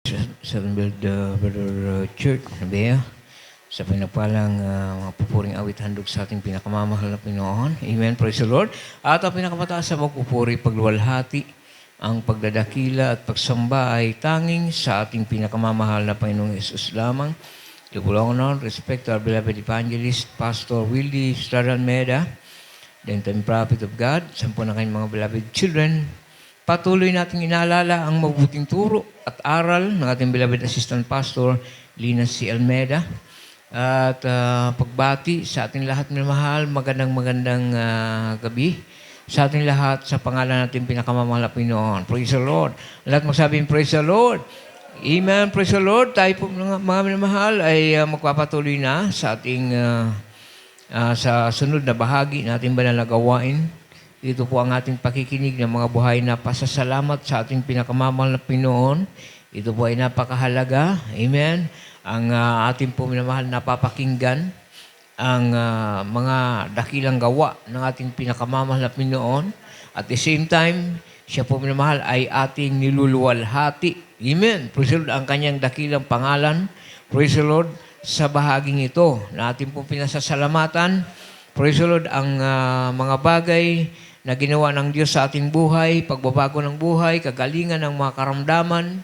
Seventh Brother Church, Bea, sa pinagpalang mga pupuring awit handog sa ating pinakamamahal na Pinoon. Amen. Praise the Lord. At ang pinakamataas sa magpupuri, pagluwalhati, ang pagdadakila at pagsamba ay tanging sa ating pinakamamahal na Panginoong Yesus lamang. Equal honor, respect to our beloved evangelist, Pastor Willie Estrada Almeida, the time prophet of God, sampo na kayong mga beloved children. Patuloy nating inaalala ang mabuting turo at aral ng ating beloved assistant pastor, Lina C. Almeida. At pagbati sa ating lahat minamahal, magandang gabi sa ating lahat sa pangalan natin pinakamamahal na Pinoon. Praise the Lord. Lahat magsabing praise the Lord. Amen. Praise the Lord. Tayo po mga minamahal ay magpapatuloy na sa ating sa sunod na bahagi natin banal na gawain. Ito po ang ating pakikinig ng mga buhay na pasasalamat sa ating pinakamamahal na Pinoon. Ito po ay napakahalaga. Amen. Ang ating po minamahal na papakinggan ang mga dakilang gawa ng ating pinakamamahal na Pinoon. At the same time, siya po minamahal ay ating niluluwalhati. Amen. Praise the Lord, ang kanyang dakilang pangalan. Praise the Lord, sa bahaging ito na ating po pinasasalamatan. Praise the Lord, ang mga bagay na ginawa ng Diyos sa ating buhay, pagbabago ng buhay, kagalingan ng mga karamdaman.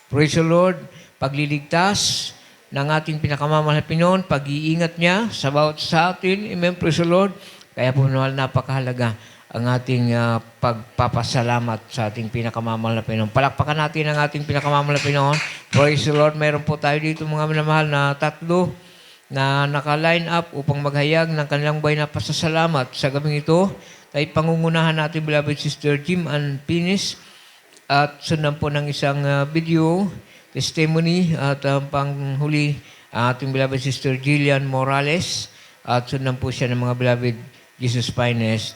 Praise the Lord, pagliligtas ng ating pinakamamahal na Pinoon, pag-iingat niya sa bawat sa atin. Amen, praise the Lord. Kaya po napakahalaga ang ating pagpapasalamat sa ating pinakamamahal na Pinoon. Palakpakan natin ang ating pinakamamahal na Pinoon. Praise the Lord. Mayroon po tayo dito mga minamahal na tatlo na naka-line up upang maghayag ng kanilang buhay na pasasalamat sa gabing ito. Tayo pangungunahan natin, beloved Sister Jim Ann Pinis, at sundan po ng isang video, testimony, at panghuli, ating beloved Sister Jillian Morales, at sundan po siya ng mga beloved Jesus Finest,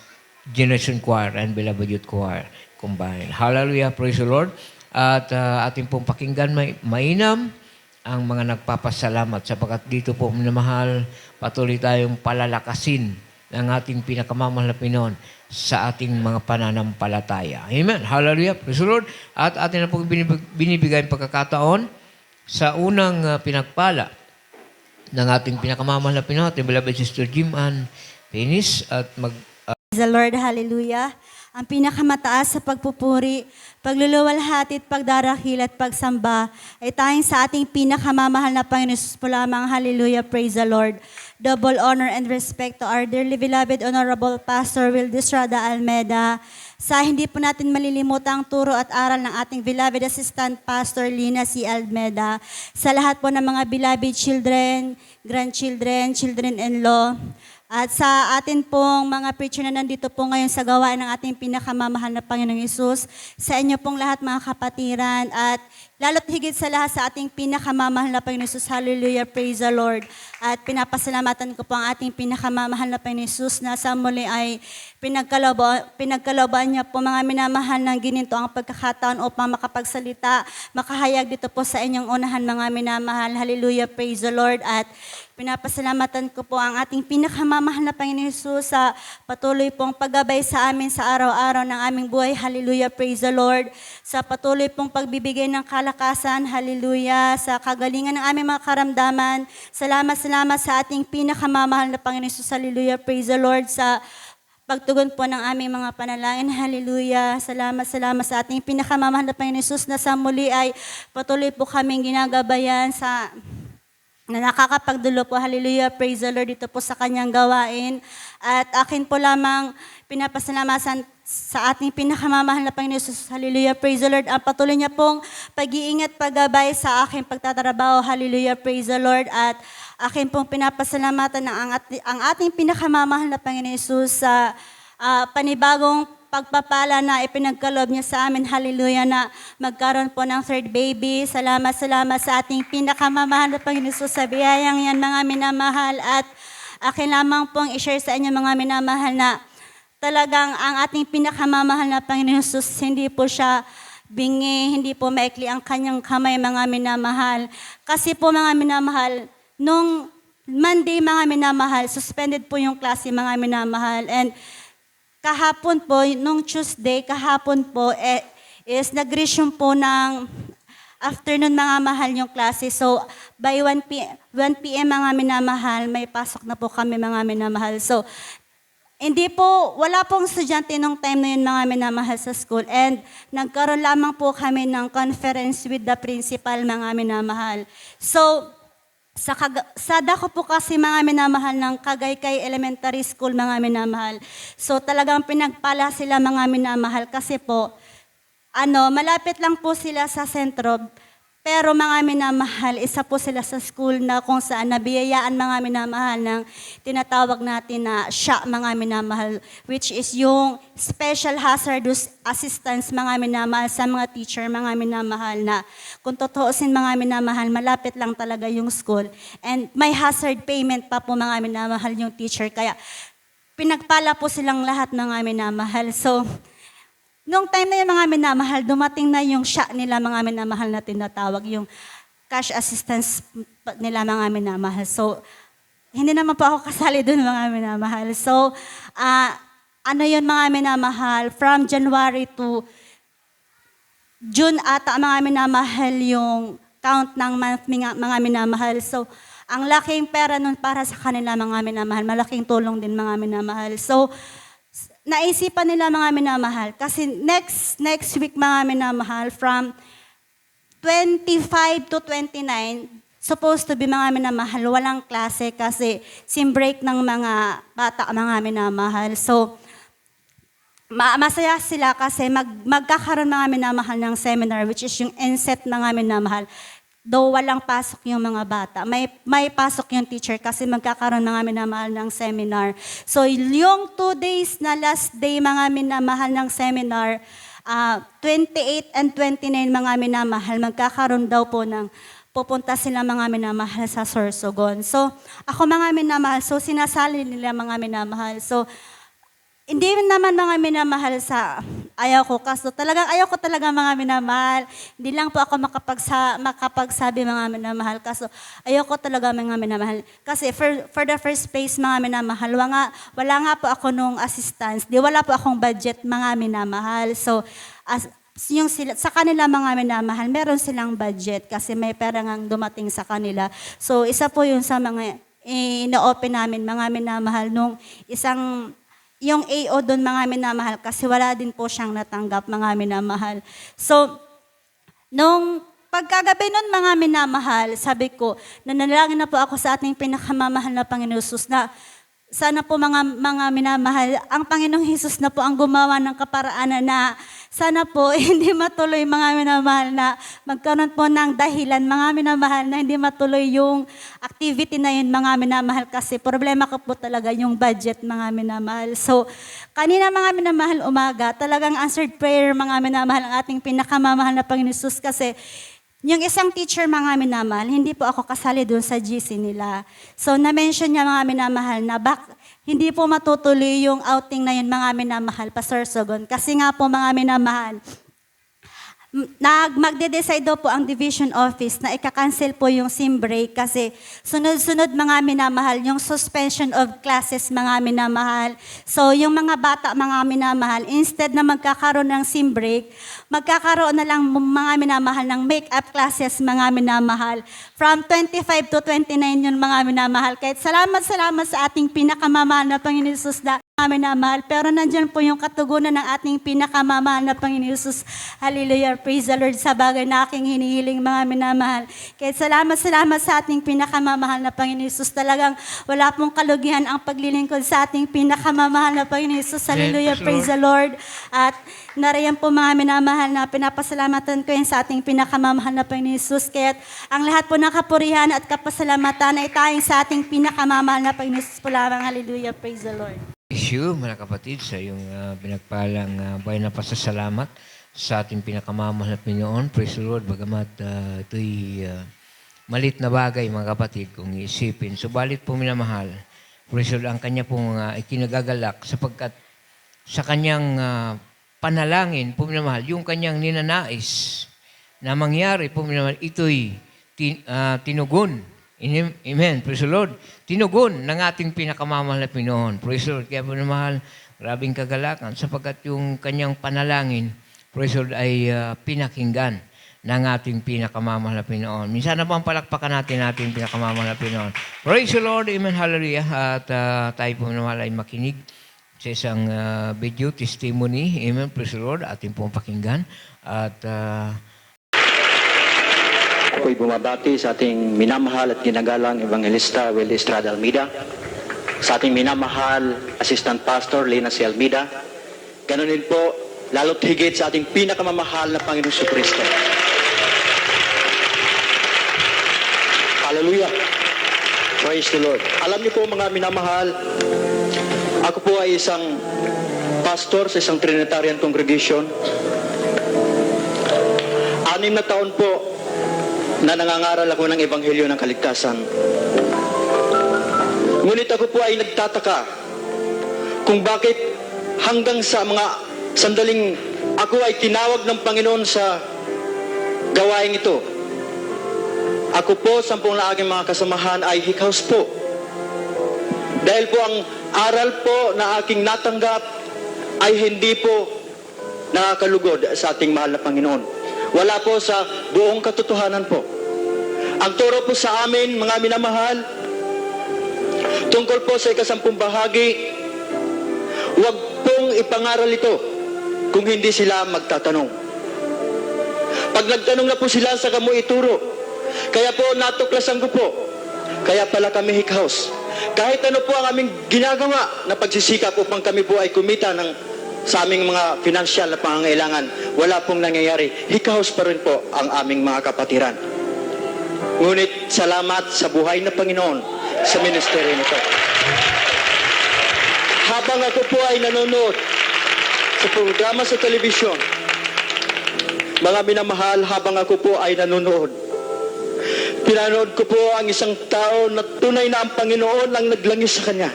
Generation Choir, and beloved Youth Choir combined. Hallelujah, praise the Lord. At ating pong pakinggan mainam ang mga nagpapasalamat sapagkat dito po minamahal, patuloy tayong palalakasin ng ating pinakamamahal na Pinoon sa ating mga pananampalataya. Amen. Hallelujah. Praise the Lord. At atin na po binibigay ang pagkakataon sa unang pinagpala ng ating pinakamamahal na Pinoon, ating beloved Sister Jim Ann Pinis, at Praise the Lord, hallelujah. Ang pinakamataas sa pagpupuri, pagluluwalhati at pagdarakil at pagsamba ay tayong sa ating pinakamamahal na Panginoon Jesus po lamang. Hallelujah, praise the Lord. Double honor and respect to our dearly beloved Honorable Pastor Willie Estrada Almeida. Sa hindi po natin malilimutang turo at aral ng ating beloved Assistant Pastor Lina C. Almeida. Sa lahat po ng mga beloved children, grandchildren, children-in-law, at sa atin pong mga preacher na nandito po ngayon sa gawain ng ating pinakamamahal na Panginoong Hesus, sa inyo pong lahat mga kapatiran, at lalo't higit sa lahat sa ating pinakamamahal na Panginoong Hesus, hallelujah, praise the Lord. At pinapasalamatan ko po ang ating pinakamamahal na Panginoong Hesus na sa muli ay pinagkalooban niya po mga minamahal ng gininto ang pagkakataon upang makapagsalita, makahayag dito po sa inyong unahan mga minamahal, hallelujah, praise the Lord. At pinapasalamatan ko po ang ating pinakamamahal na Panginoon Hesus sa patuloy pong paggabay sa amin sa araw-araw ng aming buhay. Hallelujah, praise the Lord. Sa patuloy pong pagbibigay ng kalakasan, hallelujah, sa kagalingan ng aming mga karamdaman. Salamat sa ating pinakamamahal na Panginoon Hesus. Hallelujah, praise the Lord. Sa pagtugon po ng aming mga panalangin, hallelujah. Salamat sa ating pinakamamahal na Panginoon Hesus na sa muli ay patuloy po kaming ginagabayan na nakakapagdulo po, hallelujah, praise the Lord, dito po sa kanyang gawain. At akin po lamang pinapasalamatan sa ating pinakamamahal na Panginoon Jesus, hallelujah, praise the Lord, ang patuloy niya pong pag-iingat, paggabay sa aking pagtatrabaho, hallelujah, praise the Lord. At akin pong pinapasalamatan na ang ating pinakamamahal na Panginoon Jesus sa panibagong pagpapala na ipinagkaloob niya sa amin, hallelujah, na magkaroon po ng third baby. Salamat sa ating pinakamamahal na Panginoon Jesus sa biyayang yan, mga minamahal. At akin lamang pong i-share sa inyo, mga minamahal, na talagang ang ating pinakamamahal na Panginoon Jesus, hindi po siya bingi, hindi po maikli ang kanyang kamay, mga minamahal. Kasi po, mga minamahal, nung Monday, mga minamahal, suspended po yung klase, mga minamahal. And kahapon po, nung Tuesday, kahapon po, is nag-resume po ng afternoon mga mahal yung klase. So, by 1 p.m. mga minamahal, may pasok na po kami mga minamahal. So, hindi po, wala pong estudyante nung time na yun mga minamahal sa school. And nagkaroon lamang po kami ng conference with the principal mga minamahal. So, sa dako po kasi mga minamahal ng Kagaykay Elementary School mga minamahal. So talagang pinagpala sila mga minamahal kasi po, malapit lang po sila sa sentro. Pero mga minamahal, isa po sila sa school na kung saan nabiyayaan mga minamahal ng tinatawag natin na SHA mga minamahal, which is yung Special Hazardous Assistance mga minamahal sa mga teacher mga minamahal na kung totoosin mga minamahal, malapit lang talaga yung school. And may hazard payment pa po mga minamahal yung teacher. Kaya pinagpala po silang lahat mga minamahal. So, nung time na yung mga minamahal, dumating na yung SHA nila mga minamahal na tinatawag, yung cash assistance nila mga minamahal. So, hindi naman po ako kasali doon mga minamahal. So, yun mga minamahal, from January to June ata mga minamahal yung count ng month mga minamahal. So, ang laking pera nun para sa kanila mga minamahal, malaking tulong din mga minamahal. So, naisipan nila mga minamahal kasi next week mga minamahal from 25 to 29 supposed to be mga minamahal walang klase kasi sim break ng mga bata mga minamahal. So masaya sila kasi magkakaroon mga minamahal ng seminar which is yung NSET mga minamahal. Though walang pasok yung mga bata, may pasok yung teacher kasi magkakaroon mga minamahal ng seminar. So yung 2 days na last day mga minamahal ng seminar, 28 and 29 mga minamahal, magkakaroon daw po ng pupunta sila mga minamahal sa Sorsogon. So ako mga minamahal, so sinasali nila mga minamahal. So hindi naman mga minamahal sa ayaw ko. Kaso talagang ayaw ko talaga mga minamahal. Hindi lang po ako makapagsabi mga minamahal. Kaso ayaw ko talaga mga minamahal. Kasi for the first place mga minamahal, wala nga po ako nung assistance. Wala po akong budget mga minamahal. So, sa kanila mga minamahal, meron silang budget kasi may pera ngang dumating sa kanila. So, isa po yun sa mga ina-open namin mga minamahal nung yung AO doon mga minamahal kasi wala din po siyang natanggap mga minamahal. So, nung pagkagabi nun mga minamahal, sabi ko, nanalangin na po ako sa ating pinakamamahal na Panginoon Jesus na sana po mga minamahal, ang Panginoong Jesus na po ang gumawa ng kaparaanan na sana po hindi matuloy mga minamahal na magkaroon po ng dahilan mga minamahal na hindi matuloy yung activity na yun mga minamahal kasi problema ko po talaga yung budget mga minamahal. So kanina mga minamahal umaga, talagang answered prayer mga minamahal ang ating pinakamamahal na Panginoon Jesus kasi yung isang teacher mga minamahal, hindi po ako kasali doon sa GC nila. So na-mention niya mga minamahal na hindi po matutuloy yung outing na yun mga minamahal pa Sorsogon. Kasi nga po mga minamahal, magde-decide daw po ang division office na ika-cancel po yung sim break kasi sunod-sunod mga minamahal, yung suspension of classes mga minamahal. So yung mga bata mga minamahal, instead na magkakaroon ng sim break, magkakaroon na lang mga minamahal ng make-up classes mga minamahal. From 25 to 29 yun mga minamahal. Kahit salamat sa ating pinakamamahal na Panginoon Jesus na minamahal. Pero nandyan po yung katugunan ng ating pinakamamahal na Panginoon Jesus. Hallelujah. Praise the Lord sa bagay na aking hinihiling mga minamahal. Kahit salamat sa ating pinakamamahal na Panginoon Jesus. Talagang wala pong kalugihan ang paglilingkod sa ating pinakamamahal na Panginoon Jesus. Hallelujah. Praise the Lord. At nariyan po mga minamahal na pinapasalamatan ko yan sa ating pinakamamahal na Panginoon Jesus. Kaya't ang lahat po ng kapurihan at kapasalamatan ay tayong sa ating pinakamamahal na Panginoon Jesus po lamang. Hallelujah. Praise the Lord. Issue, mga kapatid, sa iyong pinagpalang buhay na pasasalamat sa ating pinakamamahal na Panginoon. Praise the Lord, bagamat ito'y malit na bagay, mga kapatid, kung iisipin. Subalit po minamahal, praise the Lord, ang kanya pong ikinagagalak sapagkat sa kanyang panalangin po minamahal, yung kanyang ninanais na mangyari po minamahal, ito'y tinugon. Amen. Praise the Lord. Tinugon ng ating pinakamamahal na Panginoon. Praise the Lord. Kaya po mahal, grabing kagalakan sapagkat yung kanyang panalangin, praise the Lord, ay pinakinggan ng ating pinakamamahal na Pinoon. Minsan na bang palakpakan natin ating pinakamamahal na Pinoon. Praise the Lord, amen, hallelujah. At tayo po naman ay makinig sa isang video testimony. Amen, praise the Lord, ating pong pakinggan. At ako'y bumabati sa ating minamahal at ginagalang Evangelista Will Estrada Almeida, sa ating minamahal Assistant Pastor Lina C. Almeida, ganun din po, lalo't higit sa ating pinakamamahal na Panginoong Kristo. Hallelujah! Praise the Lord! Alam niyo po mga minamahal, ako po ay isang pastor sa isang Trinitarian congregation. 6 na taon po na nangangaral ako ng Ebanghelyo ng Kaligtasan. Ngunit ako po ay nagtataka kung bakit hanggang sa mga sandaling ako ay tinawag ng Panginoon sa gawain ito. Ako po, 10 na aking mga kasamahan ay hikhaws po. Dahil po ang aral po na aking natanggap ay hindi po nakakalugod sa ating mahal na Panginoon. Wala po sa buong katotohanan po. Ang turo po sa amin, mga minamahal, tungkol po sa 10 bahagi, huwag pong ipangaral ito kung hindi sila magtatanong. Pag nagtanong na po sila, saka mo ituro. Kaya po natuklasan ko po, kaya pala kami hikhaws. Kahit ano po ang aming ginagawa na pagsisikap upang kami po ay kumita sa aming mga financial na pangangailangan, wala pong nangyayari. Hikhaws pa rin po ang aming mga kapatiran. Ngunit salamat sa buhay na Panginoon sa ministeryo nito. Habang ako po ay nanonood sa programa sa telebisyon, mga minamahal, habang ako po ay nanonood, pinanood ko po ang isang tao na tunay na ang Panginoon ang naglangis sa kanya.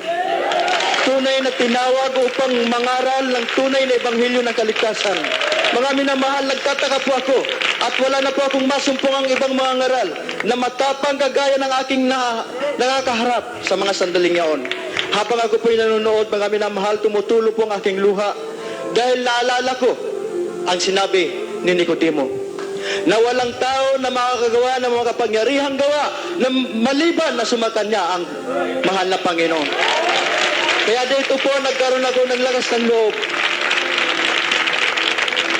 Tunay na tinawag upang mangaral ng tunay na Ebanghelyo ng Kaligtasan. Mga minamahal, nagtataka po ako at wala na po akong masumpong ang ibang mga ngaral na matapang kagaya ng aking nakakaharap sa mga sandaling yaon. Habang ako po'y nanonood, mga minamahal, tumutulo po ang aking luha dahil naalala ko ang sinabi ni Nicodemo na walang tao na makakagawa ng mga kapangyarihang gawa na maliban na sumakanya ang mahal na Panginoon. Kaya dito po nagkaroon ako ng lakas ng loob.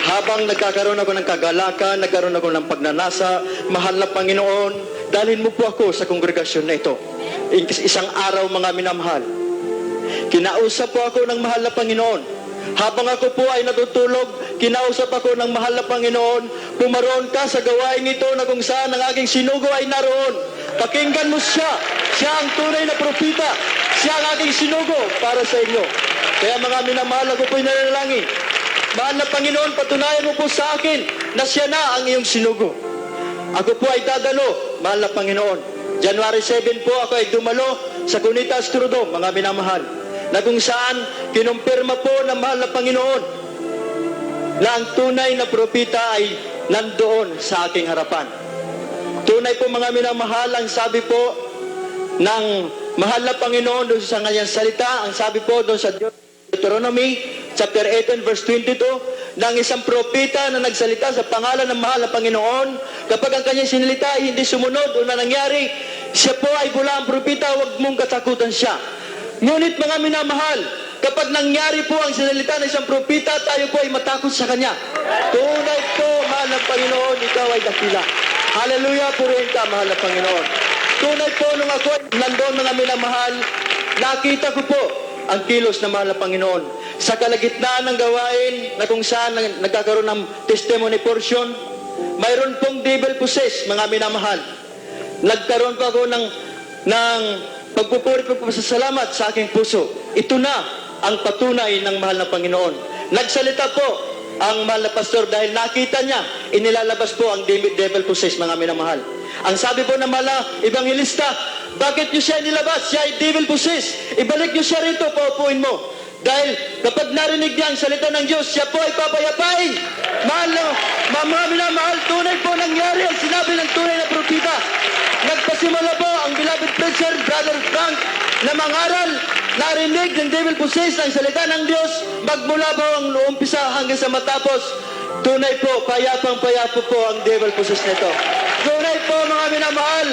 Habang nagkakaroon ako ng kagalakan, nagkaroon ako ng pagnanasa, mahal na Panginoon, dalhin mo po ako sa kongregasyon na ito. Isang araw, mga minamahal, kinausap po ako ng mahal na Panginoon. Habang ako po ay natutulog, kinausap ako ng mahal na Panginoon, pumaroon ka sa gawain ito na kung saan ang aking sinugo ay naroon. Pakinggan mo siya. Siya ang tunay na propita. Siya ang aking sinugo para sa inyo. Kaya mga minamahal, ako po'y nanalangin. Mahal na Panginoon, patunayan mo po sa akin na siya na ang iyong sinugo. Ako po ay dadalo, mahal na Panginoon. January 7 po ako ay dumalo sa Cunita Astrodome, mga minamahal, na kung saan kinumpirma po ng mahal na Panginoon na ang tunay na propita ay nandoon sa aking harapan. Tunay po, mga minamahal, ang sabi po ng mahal na Panginoon doon sa kanyang salita, ang sabi po doon sa Deuteronomy chapter 18 verse 22, ng isang propita na nagsalita sa pangalan ng mahal na Panginoon, kapag ang kanyang sinalita ay hindi sumunod o na nangyari, siya po ay bula ang propita, huwag mong katakutan siya. Ngunit mga minamahal, kapag nangyari po ang sinalita ng isang propita, tayo po ay matakot sa kanya. Tunay po, mahal ng Panginoon, ikaw ay dakila. Hallelujah, purihin ka, mahal ng Panginoon. Tunay po, nung ako nandoon, mga minamahal, nakita ko po ang kilos na mahal na Panginoon. Sa kalagitnaan ng gawain na kung saan nagkakaroon ng testimony portion, mayroon pong devil possessed, mga minamahal. Nagkaroon pa ako ng pagpupuri, pagpapasalamat sa aking puso. Ito na ang patunay ng mahal na Panginoon. Nagsalita po ang mahal na pastor dahil nakita niya, inilalabas po ang devil possessed, mga minamahal. Ang sabi po ng mahal na evangelista, bakit niyo siya nilabas? Siya ay devil possessed. Ibalik niyo siya rito, paupuin mo. Dahil kapag narinig niya ang salita ng Diyos, siya po ay papayapain. Mahal na, mga minamahal, tunay po nangyari ang sinabi ng tunay na propita. Nagpasimula po ang beloved preacher, Brother Frank, na mangaral, narinig ng devil possessed ang salita ng Diyos, magmula po ang umpisa hanggang sa matapos. Tunay po, payapang-payapo po ang devil possessed nito. Tunay po, mga minamahal,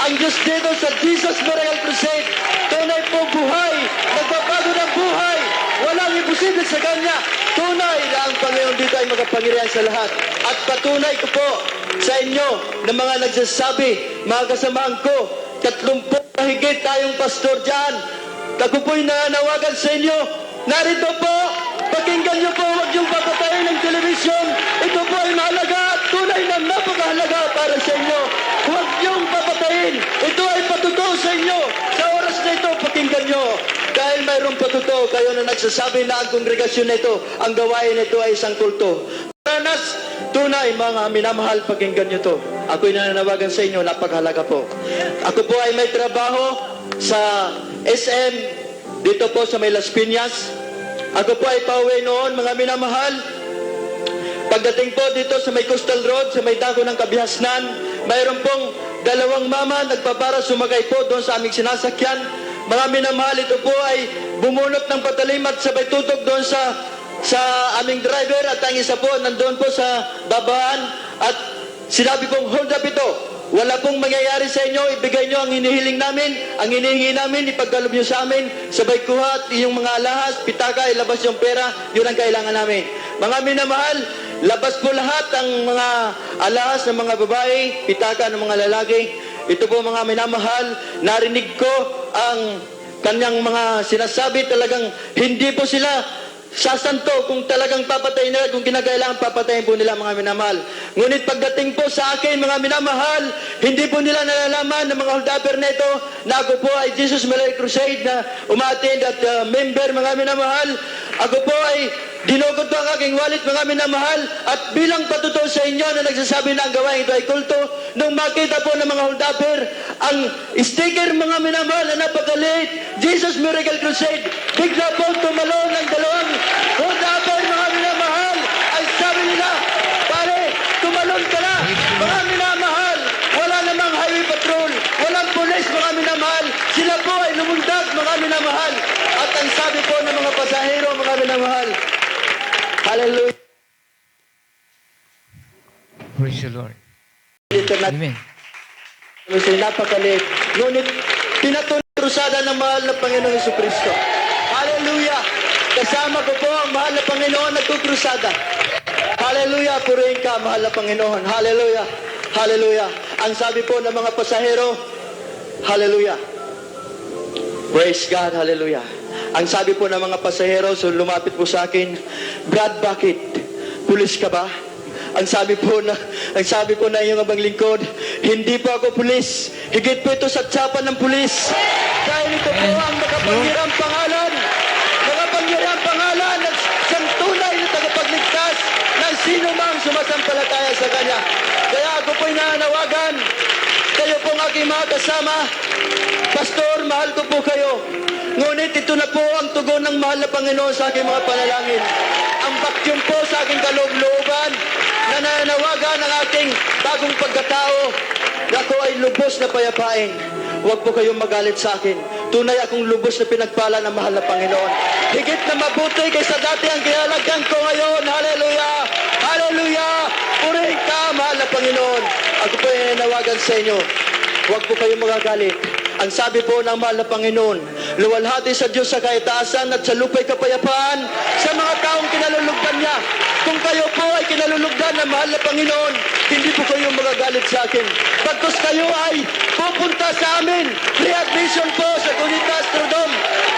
ang Diyos dito sa Jesus Miracle Crusade. Tunay po buhay, nagbabago ng buhay. Walang imposible sa Kanya. Tunay na ang Panginoon dito ay makapangyarihan sa lahat. At patunay ko po sa inyo na mga nagsasabi, mga kasamahan ko, 30 mahigit tayong pastor dyan. Ako po'y nananawagan sa inyo. Narito po, pakinggan niyo po, huwag niyong papatayin ng telebisyon. Ito po ay mahalaga at tunay na napakahalaga para sa inyo. Huwag niyong papatayin. Ito ay patutuo sa inyo. Sa oras na ito, pakinggan niyo. Dahil mayroong patutuo kayo na nagsasabi na ang kongregasyon na ito, ang gawain na ito ay isang kulto. Ranas, tunay mga minamahal, pakinggan niyo to. Ako'y nananawagan sa inyo, napakahalaga po. Ako po ay may trabaho sa SM, dito po sa may Las Piñas. Ako po ay pauwi noon, mga minamahal. Pagdating po dito sa may Coastal Road, sa may dako ng Kabihasnan, mayroon pong dalawang mama nagpapara sumakay po doon sa aming sinasakyan. Mga minamahal, ito po ay bumunot ng patalim at sabay tutok doon sa aming driver at ang isa po nandoon po sa babaan at sinabi kong hold up ito. Wala pong mangyayari sa inyo, ibigay nyo ang hinihiling namin, ang hinihingi namin, ipagkalob nyo sa amin, sabay kuha at iyong mga alahas, pitaka, ilabas yung pera, yun ang kailangan namin. Mga minamahal, labas po lahat ang mga alahas ng mga babae, pitaka ng mga lalaki. Ito po mga minamahal, narinig ko ang kanyang mga sinasabi, talagang hindi po sila sasanto kung talagang papatayin nila, kung kinakailangan papatayin po nila mga minamahal. Ngunit pagdating po sa akin mga minamahal, hindi po nila nalalaman ng mga holdapper na ito na ako po ay Jesus Miracle Crusade na umattend at member mga minamahal. Ako po ay dinugot po ang aking wallet mga minamahal at bilang patutuo sa inyo na nagsasabi na ang gawain ito ay kulto, nung makita po ng mga holdapper ang sticker mga minamahal na napakaliit, Jesus Miracle Crusade, bigla po tumalon ng dalawang holdapper mga minamahal. Ay sabi nila, pare, tumalon ka na mga minamahal. Wala namang highway patrol, walang pulis mga minamahal. Sila po ay lumundag mga minamahal. At ang sabi po ng mga pasahero mga minamahal, hallelujah. Praise the Lord. Amen. Napakalit. Ngunit pinatuloy krusada ng mahal na Panginoong Jesucristo. Hallelujah. Kasama ko po ang mahal na Panginoon nagkukrusada. Hallelujah. Purihin ka, mahal na Panginoon. Hallelujah. Hallelujah. Ang sabi po ng mga pasahero, hallelujah. Praise God. Hallelujah. Ang sabi po ng mga pasahero, so lumapit po sa akin, Brad, bakit? Pulis ka ba? Ang sabi po na iyong abang lingkod, hindi po ako pulis. Higit po ito sa tsapan ng pulis. Dahil ito po ang makapangyarihang pangalan. Makapangyarihang pangalan ng siyang tunay na tagapagligtas ng sino mang sumasampalataya sa Kanya. Kaya ako po'y nananawagan. Kayo pong aking mga kasama. Pastor, mahal ko po kayo. Ngunit ito na po ang tugon ng mahal na Panginoon sa aking mga panalangin. Ang bakyong po sa aking kaloob-looban na nananawagan ang ating bagong pagkatao na ako ay lubos na payapain. Huwag po kayong magalit sa akin. Tunay akong lubos na pinagpala ng mahal na Panginoon. Higit na mabuti kaysa dati ang kinalagyan ko ngayon. Hallelujah! Hallelujah! Purihin ka, mahal na Panginoon. Ako po ay nananawagan sa inyo. Huwag po kayong magagalit. Ang sabi po ng mahal na Panginoon, luwalhati sa Diyos sa kaitaasan at sa lupa'y kapayapaan sa mga taong kinalulugdan niya. Kung kayo po ay kinalulugdan ng mahal na Panginoon, hindi po kayo magagalit sa akin. Pagkos kayo ay pupunta sa amin, readmission po sa Gunitas Trudom.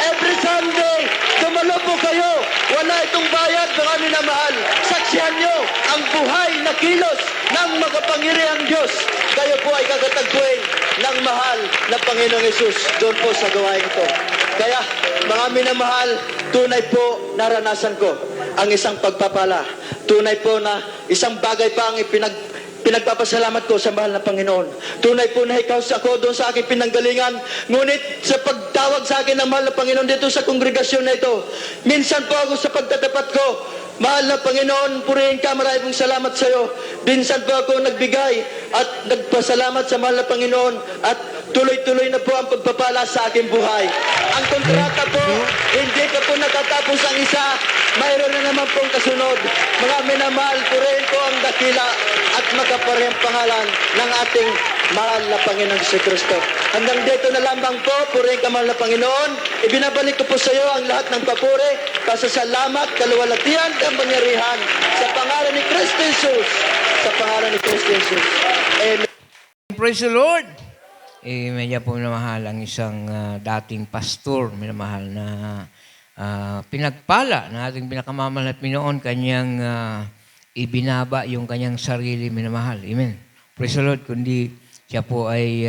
Every Sunday, dumalo po kayo. Wala itong bayad, mga minamahal. Saksihan nyo ang buhay na kilos ng makapangyarihang Diyos. Kayo po ay kagatagpuin ng mahal na Panginoong Yesus doon po sa gawain ito. Kaya, mga minamahal, tunay po naranasan ko ang isang pagpapala. Tunay po na isang bagay pa ang pinagpapasalamat ko sa mahal na Panginoon. Tunay po na ikaw ako doon sa aking pinanggalingan. Ngunit sa pagtawag sa akin ng mahal na Panginoon dito sa kongregasyon na ito, minsan po ako sa pagtatapat ko, mahal na Panginoon, purihin ka, marami pong salamat sa iyo. Minsan po ako nagbigay at nagpasalamat sa mahal na Panginoon at Tuloy-tuloy na po ang pagpapala sa aking buhay. Ang kontrata po, hindi pa po natatapos ang isa. Mayroon na naman pong kasunod. Mga minamahal, purihin ko ang dakila at makaparehang pangalan ng ating mahal na Panginoon si Kristo. Hanggang dito na lamang po, purihin ka mahal na Panginoon. Ibinabalik ko po sa iyo ang lahat ng papuri, pasasalamat, kaluwalhatian, kapangyarihan sa pangalan ni Kristo Jesus. Sa pangalan ni Kristo Jesus. Amen. Praise the Lord! Medyo po minamahal ang isang dating pastor, minamahal na pinagpala na ating pinakamamahal na Pinoon, kanyang ibinaba yung kanyang sarili, minamahal. Amen. Praise the Lord! Kundi siya po ay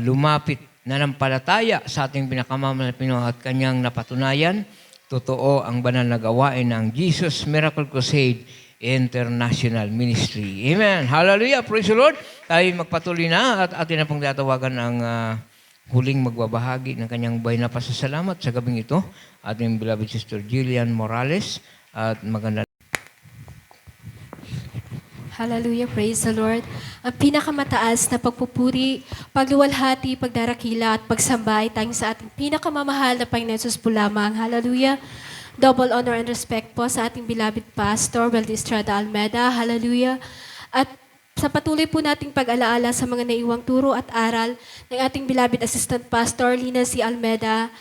lumapit nanampalataya sa ating pinakamamahal na Pinoon at kanyang napatunayan, totoo ang banal na gawain ng Jesus Miracle Crusade International Ministry. Amen. Hallelujah. Praise the Lord. Tayo magpatuloy na at atin na pong tatawagan ang huling magbabahagi ng kanyang buhay na pasasalamat sa gabing ito. Ating beloved Sister Jillian Morales at maganda. Hallelujah, praise the Lord. Ang pinakamataas na pagpupuri, pagluwalhati, pagdarakila at pagsamba ay tanging sa ating pinakamamahal na Panginoon Jesus po lamang. Hallelujah. Double honor and respect po sa ating beloved Pastor, Weldy Estrada Almeda. Hallelujah. At sa patuloy po nating pag-alaala sa mga naiwang turo at aral ng ating beloved Assistant Pastor, Lina C. Almeda.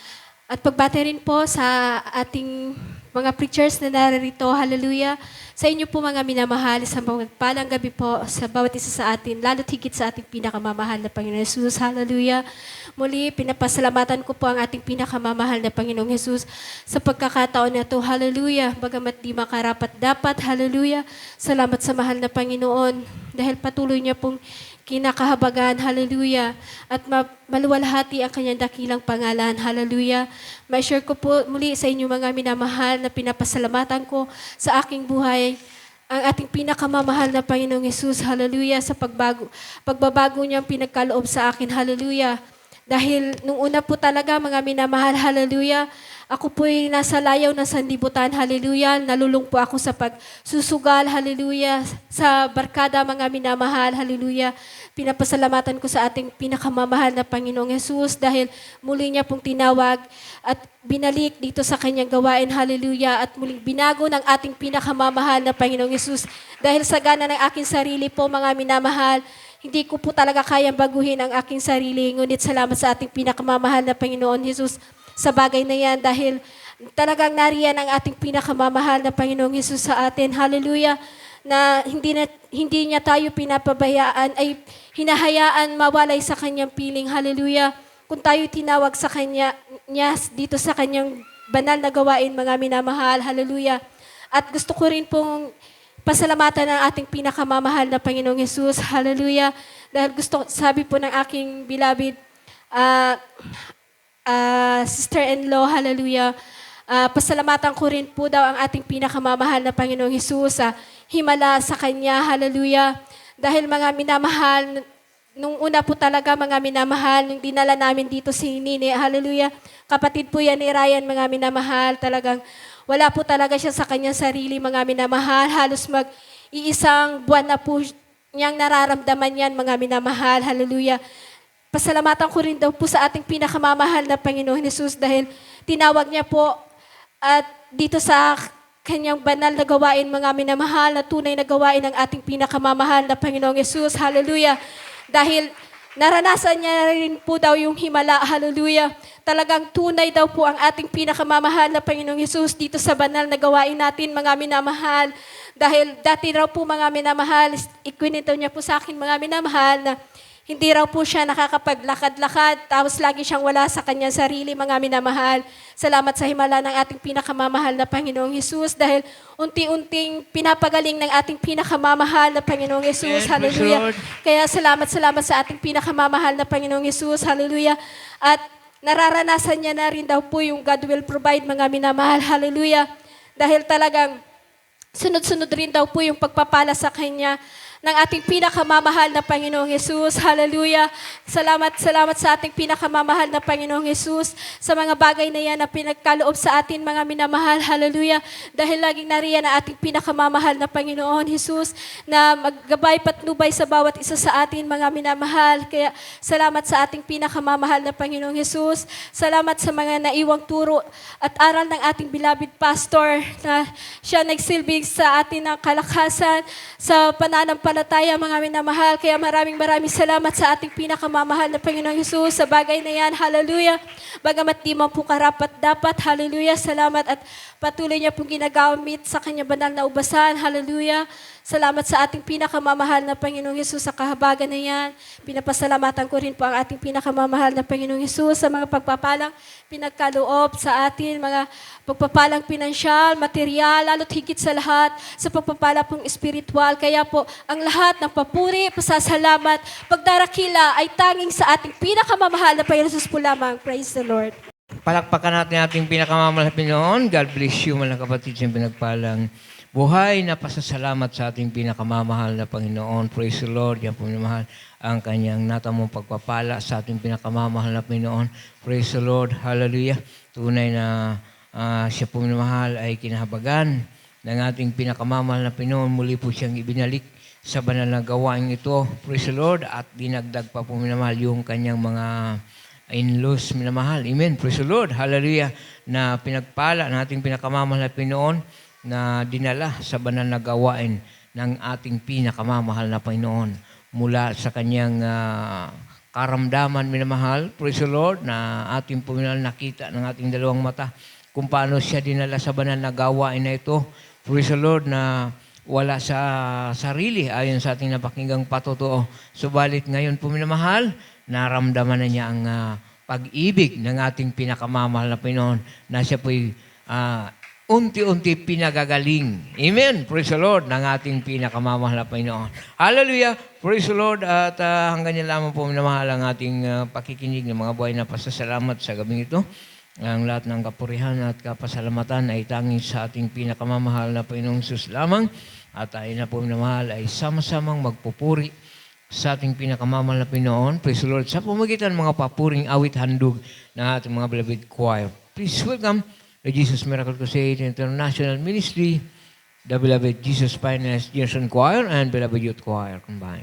At pagbati rin po sa ating mga preachers na naririto. Hallelujah. Sa inyo po mga minamahal, sa magpalang gabi po sa bawat isa sa atin, lalo't higit sa ating pinakamamahal na Panginoon Jesus. Hallelujah. Muli, pinapasalamatan ko po ang ating pinakamamahal na Panginoong Jesus sa pagkakataon na ito. Hallelujah. Bagamat di makarapat dapat. Hallelujah. Salamat sa mahal na Panginoon dahil patuloy niya pong kinakahabagan, hallelujah, at maluwalhati ang kanyang dakilang pangalan, hallelujah. Ma-share ko po muli sa inyo mga minamahal na pinapasalamatan ko sa aking buhay, ang ating pinakamamahal na Panginoong Jesus, hallelujah, sa pagbabago niyang pinagkaloob sa akin, hallelujah. Dahil nung una po talaga mga minamahal, hallelujah, ako po'y nasa layaw ng sanlibutan, hallelujah. Nalulung po ako sa pagsusugal, hallelujah. Sa barkada mga minamahal, hallelujah. Pinapasalamatan ko sa ating pinakamamahal na Panginoong Jesus dahil muli niya pong tinawag at binalik dito sa kanyang gawain, hallelujah. At muling binago ng ating pinakamamahal na Panginoong Jesus. Dahil sa gana ng aking sarili po mga minamahal, hindi ko po talaga kayang baguhin ang aking sarili. Ngunit salamat sa ating pinakamamahal na Panginoon Jesus sa bagay na yan dahil talagang nariyan ang ating pinakamamahal na Panginoong Jesus sa atin. Hallelujah. Na hindi niya tayo pinapabayaan ay hinahayaan mawalay sa kanyang piling. Hallelujah. Kung tayo tinawag sa kanya niya dito sa kanyang banal na gawain, mga minamahal. Hallelujah. At gusto ko rin pong pasalamatan ang ating pinakamamahal na Panginoong Jesus. Hallelujah. Dahil sabi po ng aking beloved sister-in-law, hallelujah. Pasalamatan ko rin po daw ang ating pinakamamahal na Panginoong Jesus sa himala sa Kanya, hallelujah. Dahil mga minamahal, nung una po talaga mga minamahal, nung dinala namin dito si Nini, hallelujah. Kapatid po yan ni Ryan, mga minamahal, talagang wala po talaga siya sa kanyang sarili, mga minamahal. Halos iisang buwan na po niyang nararamdaman yan, mga minamahal, hallelujah. Pasalamatan ko rin daw po sa ating pinakamamahal na Panginoon Jesus dahil tinawag niya po at dito sa kanyang banal na gawain, mga minamahal, na tunay na gawain ng ating pinakamamahal na Panginoong Jesus. Hallelujah. Dahil naranasan niya rin po daw yung himala. Hallelujah. Talagang tunay daw po ang ating pinakamamahal na Panginoong Jesus dito sa banal na gawain natin, mga minamahal. Dahil dati raw po mga minamahal, ikwinito niya po sa akin, mga minamahal, na hindi raw po siya nakakapaglakad-lakad, tapos lagi siyang wala sa kanyang sarili, mga minamahal. Salamat sa himala ng ating pinakamamahal na Panginoong Jesus dahil unti-unting pinapagaling ng ating pinakamamahal na Panginoong Jesus. Amen. Hallelujah. Praise the Lord. Kaya salamat sa ating pinakamamahal na Panginoong Jesus. Hallelujah. At nararanasan niya na rin daw po yung God will provide, mga minamahal. Hallelujah. Dahil talagang sunod-sunod rin daw po yung pagpapala sa kanya. ng ating pinakamamahal na Panginoong Yesus. Hallelujah. Salamat sa ating pinakamamahal na Panginoong Yesus sa mga bagay na yan na pinagkaloob sa atin, mga minamahal. Hallelujah. Dahil laging nariyan ang ating pinakamamahal na Panginoon Yesus na maggabay patnubay sa bawat isa sa atin, mga minamahal. Kaya salamat sa ating pinakamamahal na Panginoong Yesus. Salamat sa mga naiwang turo at aral ng ating beloved pastor na siya nagsilbing sa atin ng kalakasan sa pananampalataya, mga minamahal. Kaya maraming salamat sa ating pinakamamahal na Panginoong Hesus sa bagay na yan. Hallelujah. Bagamat di man po karapat dapat. Hallelujah. Salamat at patuloy niya pong ginagamit sa kanya banal na ubasan. Hallelujah. Salamat sa ating pinakamamahal na Panginoong Hesus sa kahabagan na yan. Pinapasalamatan ko rin po ang ating pinakamamahal na Panginoong Hesus sa mga pagpapalang pinagkaloob sa atin, mga pagpapalang pinansyal, material, lalo't higit sa lahat, sa pagpapala pong espiritual. Kaya po, ang lahat ng papuri, pasasalamat, pagdarakila ay tanging sa ating pinakamamahal na Panginoong Hesus po lamang. Praise the Lord. Palakpakan natin ating pinakamamahal na Pinoon. God bless you, mga kapatid, sa pinagpalang buhay na pasasalamat sa ating pinakamamahal na Panginoon. Praise the Lord. Yan po minamahal ang kanyang natamong pagpapala sa ating pinakamamahal na Panginoon. Praise the Lord. Hallelujah. Tunay na siya po minamahal ay kinahabagan ng ating pinakamamahal na Panginoon. Muli po siyang ibinalik sa banal na gawain ito. Praise the Lord. At dinagdag pa po minamahal yung kanyang mga in-laws minamahal. Amen. Praise the Lord. Hallelujah. Na pinagpala ng ating pinakamamahal na Panginoon na dinala sa banal na gawain ng ating pinakamamahal na Panginoon mula sa kanyang karamdaman minamahal, praise the Lord, na ating puminal nakita ng ating dalawang mata kung paano siya dinala sa banal na gawain na ito, praise the Lord, na wala sa sarili ayon sa ating napakinggang patotoo. Subalit ngayon po minamahal, naramdaman na niya ang pag-ibig ng ating pinakamamahal na Panginoon na siya po'y unti-unti pinagagaling. Amen. Praise the Lord ng ating pinakamamahal na Panginoon. Hallelujah. Praise the Lord. At hanggang niya lamang po minamahal ang ating pakikinig ng mga buhay na pasasalamat sa gabing ito. Ang lahat ng kapurihan at kapasalamatan ay tanging sa ating pinakamamahal na Panginoong Hesus lamang. At tayo na po minamahal ay sama-samang magpupuri sa ating pinakamamahal na Panginoon. Praise the Lord. Sa pamagitan ng mga papuring awit handog ng ating mga beloved choir. Please welcome the Jesus Miracle Crusade International Ministry, the beloved Jesus Finest Generation Choir, and beloved Youth Choir combined.